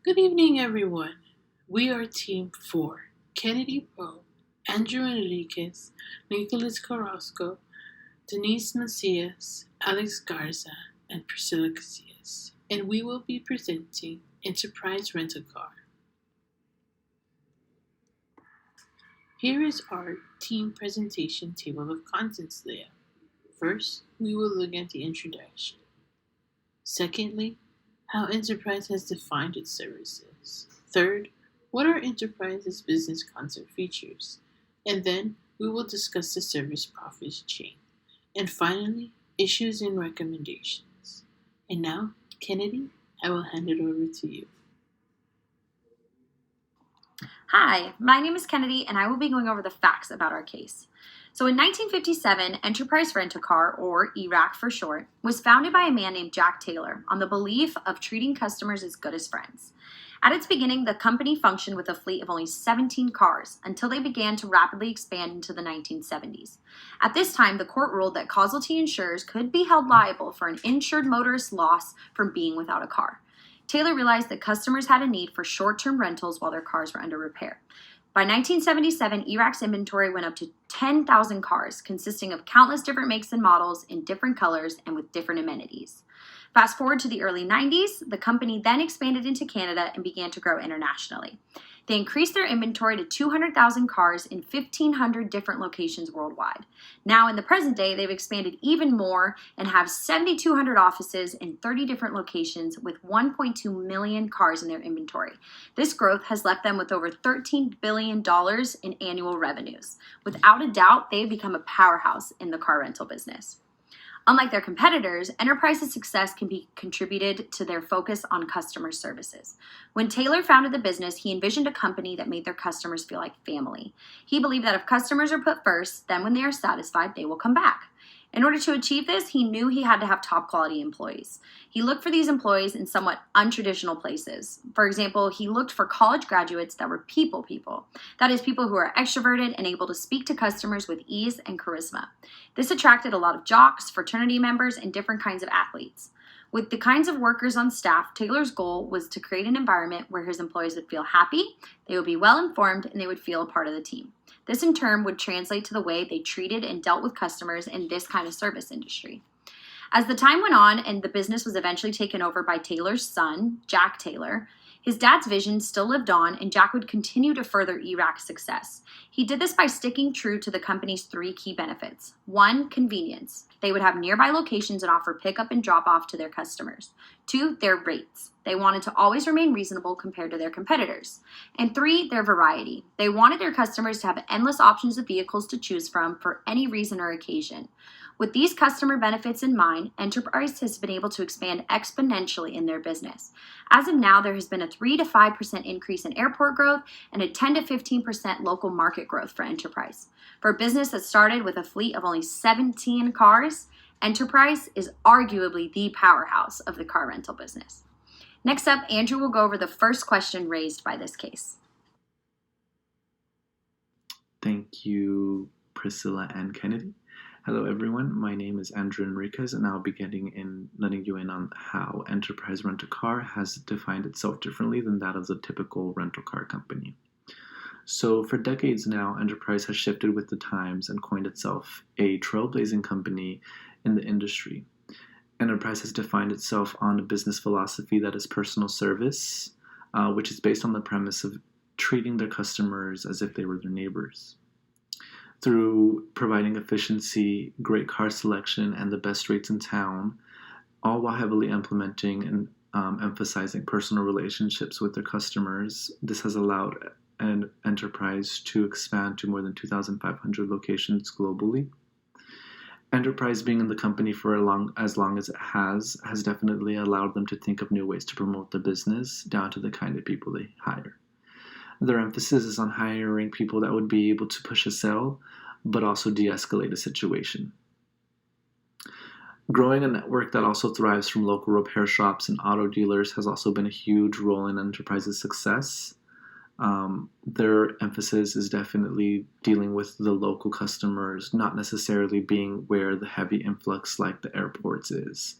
Good evening, everyone. We are Team 4 Kennedy Poe, Andrew Enriquez, Nicholas Carrasco, Denise Macias, Alex Garza, and Priscilla Casillas, and we will be presenting Enterprise Rent a Car. Here is our team presentation table of contents layout. First, we will look at the introduction. Secondly, how Enterprise has defined its services. Third, what are Enterprise's business concept features? And then we will discuss the service profit chain. And finally, issues and recommendations. And now, Kennedy, I will hand it over to you. Hi, my name is Kennedy, and I will be going over the facts about our case. So in 1957, Enterprise Rent-A-Car, or ERAC for short, was founded by a man named Jack Taylor on the belief of treating customers as good as friends. At its beginning, the company functioned with a fleet of only 17 cars until they began to rapidly expand into the 1970s. At this time, the court ruled that casualty insurers could be held liable for an insured motorist's loss from being without a car. Taylor realized that customers had a need for short-term rentals while their cars were under repair. By 1977, ERAC's inventory went up to 10,000 cars, consisting of countless different makes and models in different colors and with different amenities. Fast forward to the early 90s, the company then expanded into Canada and began to grow internationally. They increased their inventory to 200,000 cars in 1,500 different locations worldwide. Now, in the present day, they've expanded even more and have 7,200 offices in 30 different locations with 1.2 million cars in their inventory. This growth has left them with over $13 billion in annual revenues. Without a doubt, they've become a powerhouse in the car rental business. Unlike their competitors, Enterprise's success can be contributed to their focus on customer services. When Taylor founded the business, he envisioned a company that made their customers feel like family. He believed that if customers are put first, then when they are satisfied, they will come back. In order to achieve this, he knew he had to have top quality employees. He looked for these employees in somewhat untraditional places. For example, he looked for college graduates that were people. That is, people who are extroverted and able to speak to customers with ease and charisma. This attracted a lot of jocks, fraternity members, and different kinds of athletes. With the kinds of workers on staff, Taylor's goal was to create an environment where his employees would feel happy, they would be well informed, and they would feel a part of the team. This in turn would translate to the way they treated and dealt with customers in this kind of service industry. As the time went on and the business was eventually taken over by Taylor's son, Jack Taylor, his dad's vision still lived on, and Jack would continue to further ERAC's success. He did this by sticking true to the company's three key benefits. 1, convenience. They would have nearby locations and offer pickup and drop off to their customers. 2, their rates. They wanted to always remain reasonable compared to their competitors. And 3, their variety. They wanted their customers to have endless options of vehicles to choose from for any reason or occasion. With these customer benefits in mind, Enterprise has been able to expand exponentially in their business. As of now, there has been a 3 to 5% increase in airport growth and a 10 to 15% local market growth for Enterprise. For a business that started with a fleet of only 17 cars, Enterprise is arguably the powerhouse of the car rental business. Next up, Andrew will go over the first question raised by this case. Thank you, Priscilla and Kennedy. Hello, everyone. My name is Andrew Enriquez, and I'll be letting you in on how Enterprise Rent-A-Car has defined itself differently than that of the typical rental car company. So, for decades now, Enterprise has shifted with the times and coined itself a trailblazing company in the industry. Enterprise has defined itself on a business philosophy that is personal service, which is based on the premise of treating their customers as if they were their neighbors. Through providing efficiency, great car selection, and the best rates in town, all while heavily implementing and emphasizing personal relationships with their customers, this has allowed an enterprise to expand to more than 2,500 locations globally. Enterprise being in the company for as long as it has definitely allowed them to think of new ways to promote the business down to the kind of people they hire. Their emphasis is on hiring people that would be able to push a sale, but also de-escalate a situation. Growing a network that also thrives from local repair shops and auto dealers has also been a huge role in Enterprise's success. Their emphasis is definitely dealing with the local customers, not necessarily being where the heavy influx like the airports is.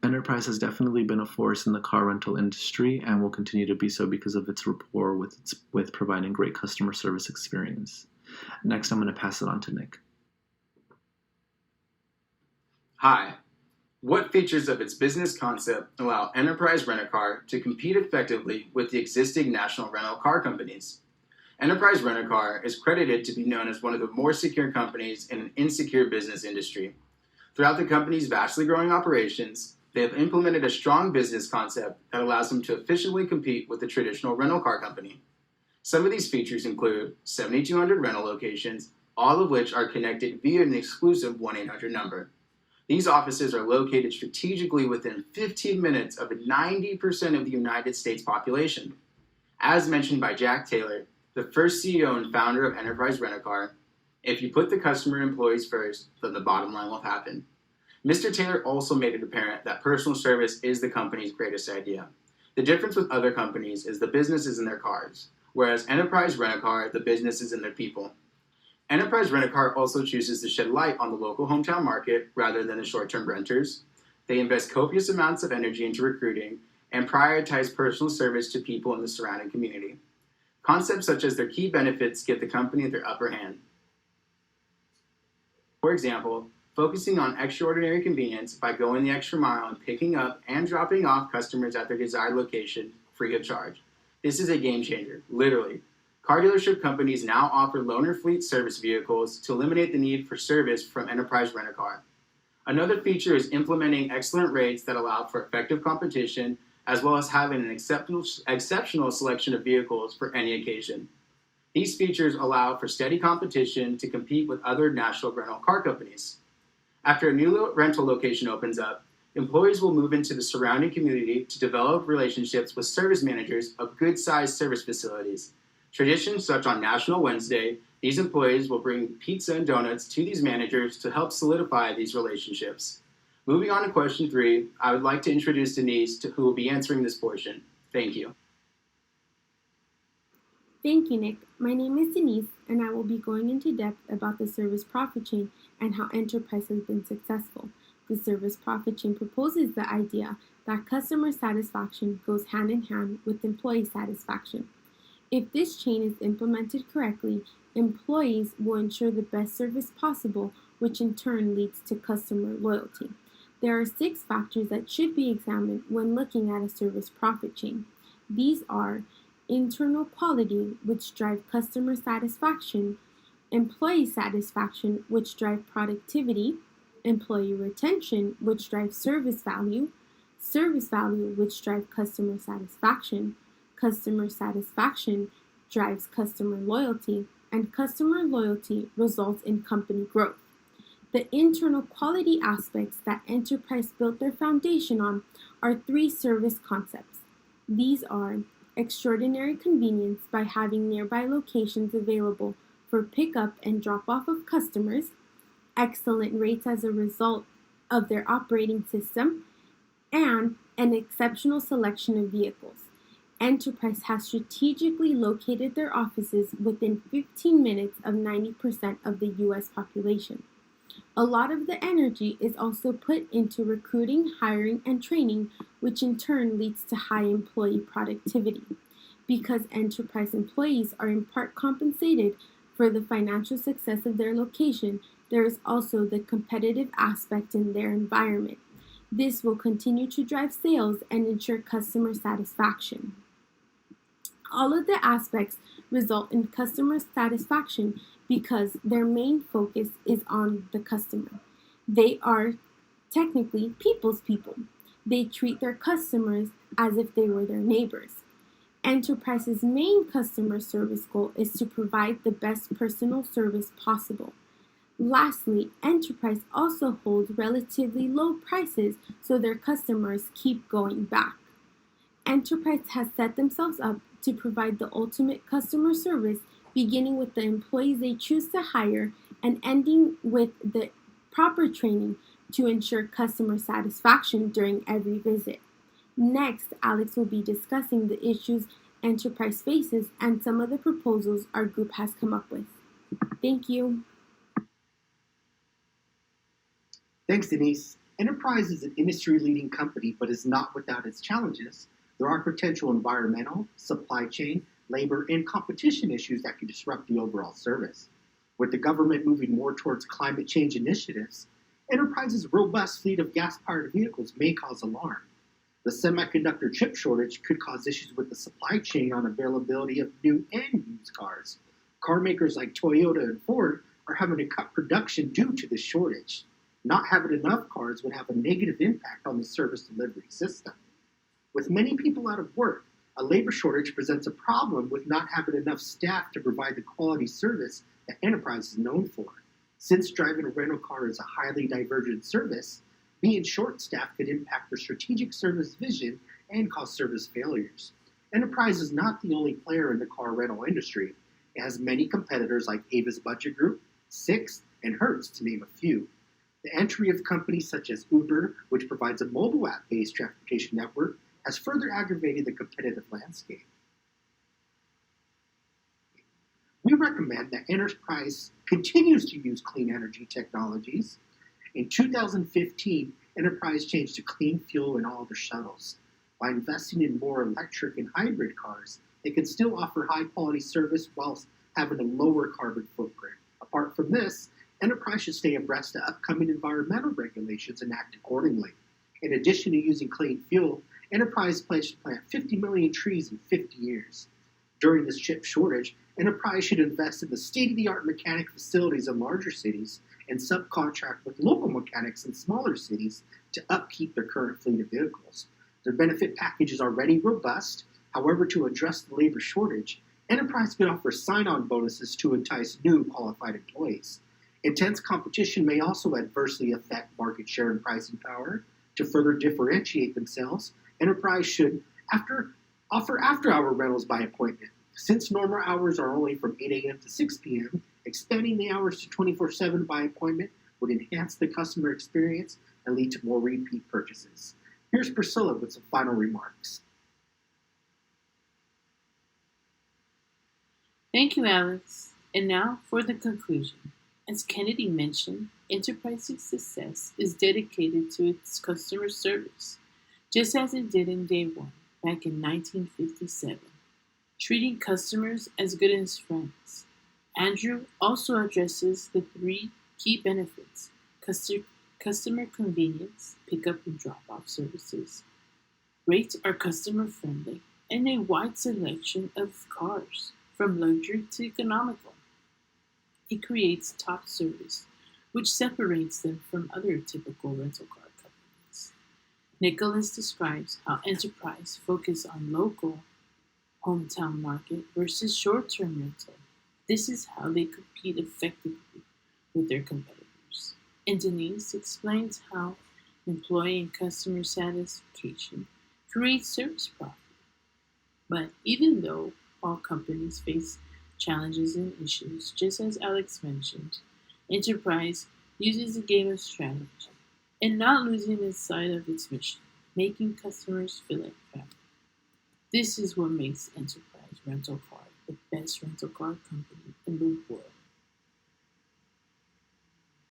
Enterprise has definitely been a force in the car rental industry and will continue to be so because of its rapport with providing great customer service experience. Next, I'm going to pass it on to Nick. Hi. What features of its business concept allow Enterprise Rent-A-Car to compete effectively with the existing national rental car companies? Enterprise Rent-A-Car is credited to be known as one of the more secure companies in an insecure business industry. Throughout the company's vastly growing operations, they have implemented a strong business concept that allows them to efficiently compete with the traditional rental car company. Some of these features include 7,200 rental locations, all of which are connected via an exclusive 1-800 number. These offices are located strategically within 15 minutes of 90% of the United States population. As mentioned by Jack Taylor, the first CEO and founder of Enterprise Rent-A-Car, if you put the customer and employees first, then the bottom line will happen. Mr. Taylor also made it apparent that personal service is the company's greatest idea. The difference with other companies is the business is in their cars, whereas Enterprise Rent-A-Car, the business is in their people. Enterprise Rent-A-Car also chooses to shed light on the local hometown market rather than the short-term renters. They invest copious amounts of energy into recruiting and prioritize personal service to people in the surrounding community. Concepts such as their key benefits give the company their upper hand. For example, focusing on extraordinary convenience by going the extra mile and picking up and dropping off customers at their desired location free of charge. This is a game changer, literally. Car dealership companies now offer loaner fleet service vehicles to eliminate the need for service from Enterprise Rent-A-Car. Another feature is implementing excellent rates that allow for effective competition, as well as having an exceptional selection of vehicles for any occasion. These features allow for steady competition to compete with other national rental car companies. After a new rental location opens up, employees will move into the surrounding community to develop relationships with service managers of good-sized service facilities. Traditions such on National Wednesday, these employees will bring pizza and donuts to these managers to help solidify these relationships. Moving on to question 3, I would like to introduce Denise, who will be answering this portion. Thank you. Thank you, Nick. My name is Denise, and I will be going into depth about the service profit chain and how Enterprise has been successful. The service profit chain proposes the idea that customer satisfaction goes hand in hand with employee satisfaction. If this chain is implemented correctly, employees will ensure the best service possible, which in turn leads to customer loyalty. There are 6 factors that should be examined when looking at a service profit chain. These are internal quality, which drive customer satisfaction, employee satisfaction, which drive productivity, employee retention, which drives service value, which drive customer satisfaction drives customer loyalty, and customer loyalty results in company growth. The internal quality aspects that Enterprise built their foundation on are 3 service concepts. These are extraordinary convenience by having nearby locations available for pickup and drop-off of customers, excellent rates as a result of their operating system, and an exceptional selection of vehicles. Enterprise has strategically located their offices within 15 minutes of 90% of the U.S. population. A lot of the energy is also put into recruiting, hiring, and training, which in turn leads to high employee productivity. Because Enterprise employees are in part compensated for the financial success of their location, there is also the competitive aspect in their environment. This will continue to drive sales and ensure customer satisfaction. All of the aspects result in customer satisfaction because their main focus is on the customer. They are technically people's people. They treat their customers as if they were their neighbors. Enterprise's main customer service goal is to provide the best personal service possible. Lastly, Enterprise also holds relatively low prices so their customers keep going back. Enterprise has set themselves up to provide the ultimate customer service, beginning with the employees they choose to hire and ending with the proper training to ensure customer satisfaction during every visit. Next, Alex will be discussing the issues Enterprise faces and some of the proposals our group has come up with. Thank you. Thanks, Denise. Enterprise is an industry-leading company, but is not without its challenges. There are potential environmental, supply chain, labor, and competition issues that could disrupt the overall service. With the government moving more towards climate change initiatives, Enterprise's robust fleet of gas-powered vehicles may cause alarm. The semiconductor chip shortage could cause issues with the supply chain on availability of new and used cars. Car makers like Toyota and Ford are having to cut production due to the shortage. Not having enough cars would have a negative impact on the service delivery system. With many people out of work, a labor shortage presents a problem with not having enough staff to provide the quality service that Enterprise is known for. Since driving a rental car is a highly divergent service, being short-staffed could impact their strategic service vision and cause service failures. Enterprise is not the only player in the car rental industry. It has many competitors like Avis Budget Group, Sixt, and Hertz, to name a few. The entry of companies such as Uber, which provides a mobile app-based transportation network, has further aggravated the competitive landscape. We recommend that Enterprise continues to use clean energy technologies. In 2015, Enterprise changed to clean fuel in all their shuttles. By investing in more electric and hybrid cars, they can still offer high-quality service whilst having a lower carbon footprint. Apart from this, Enterprise should stay abreast of upcoming environmental regulations and act accordingly. In addition to using clean fuel, Enterprise plans to plant 50 million trees in 50 years. During this chip shortage, Enterprise should invest in the state-of-the-art mechanic facilities in larger cities and subcontract with local mechanics in smaller cities to upkeep their current fleet of vehicles. Their benefit package is already robust. However, to address the labor shortage, Enterprise could offer sign-on bonuses to entice new qualified employees. Intense competition may also adversely affect market share and pricing power. To further differentiate themselves, Enterprise should offer after-hour rentals by appointment. Since normal hours are only from 8 a.m. to 6 p.m., expanding the hours to 24/7 by appointment would enhance the customer experience and lead to more repeat purchases. Here's Priscilla with some final remarks. Thank you, Alex. And now for the conclusion. As Kennedy mentioned, Enterprise's success is dedicated to its customer service, just as it did in day one, back in 1957, treating customers as good as friends. Andrew also addresses the three key benefits: customer convenience, pickup and drop-off services, rates are customer friendly, and a wide selection of cars, from luxury to economical. It creates top service, which separates them from other typical rental car companies. Nicholas describes how Enterprise focus on local hometown market versus short-term rental. This is how they compete effectively with their competitors. And Denise explains how employee and customer satisfaction creates service profit. But even though all companies face challenges and issues, just as Alex mentioned, Enterprise uses a game of strategy and not losing its sight of its mission, making customers feel like family. This is what makes Enterprise Rental Car the best rental car company in the world.